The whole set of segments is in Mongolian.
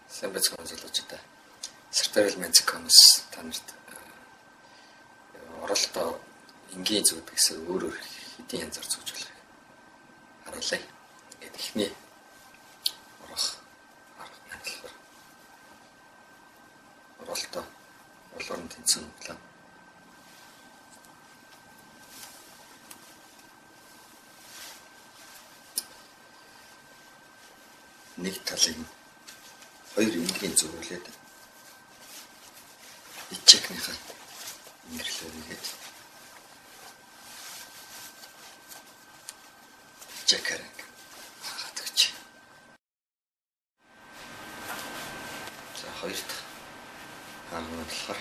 Сайн байцгаана залуучуудаа. Сартарил Мэнцкомс танарт оролдоо энгийн зүгт гэсэн өөр хэдийн янзаар зохицуулах харуулъя. Ингээд ихний орох арга хандлага. Оролдоо улуурн тэнцэн план. Нэг талыг хоёр энгийн зүгүүлээд ичэкнийхээ ингэрлээр игээд ичэкэрэг хатгач. За хоёр дахь арга нь болохоор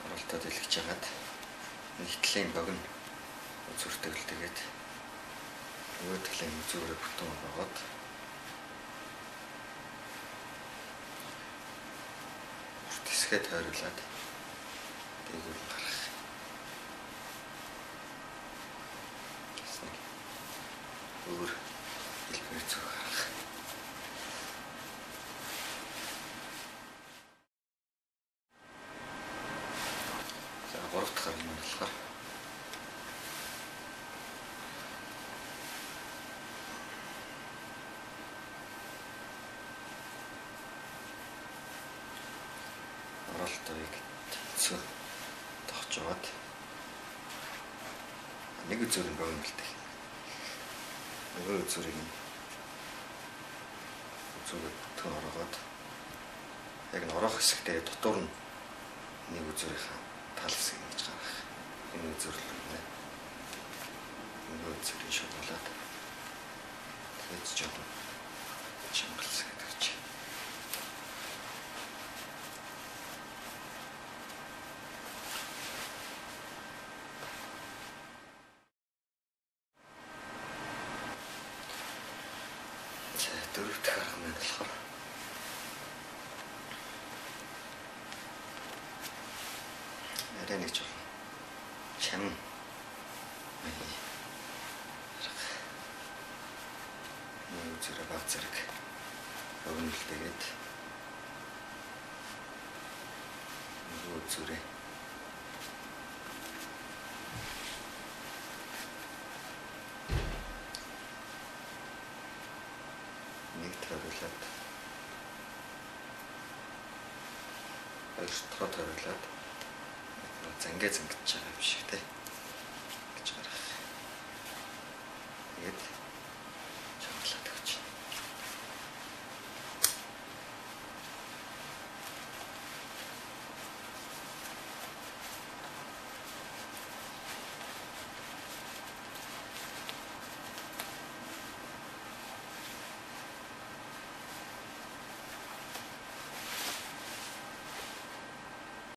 оролдоод илгэж хагаад нийтлийн богино үзүүртэйгэл тэгээд нөгөө талын үзүүрээ бүтэн болгоод урт хэсгээ тойруулаад дээгүүр гарах. Гэсэн өөр хэлбэр зүг гарах. За гурав дахь арга нь болохоор оролдоог тэнцүү тогтоожгаад нэг үзүүрийн богино бэлдэх. Нөгөө үзүүрийг үзүүрээ бүтэн оргоод яг н орох хэсэгтээ дотор нь нэг үзүүрийнхаа тал хэсгийг хийж гаргах. Энэ үзүүрлэлээ нөгөө үзүүрийг шоглоод тэгээд жоохон чангалс гэдэг чинь. Дөрөв дэх арга нь болохоор арай нэг жоохон чам үзүүрээ баг зэрэг өгнөлтэйгээд нөгөө үзүүрээ нэг тойруулаад хоёр дахь тойруулаад зангээ зангиж байгаа юм шиг те гэж гарах. Тэгээд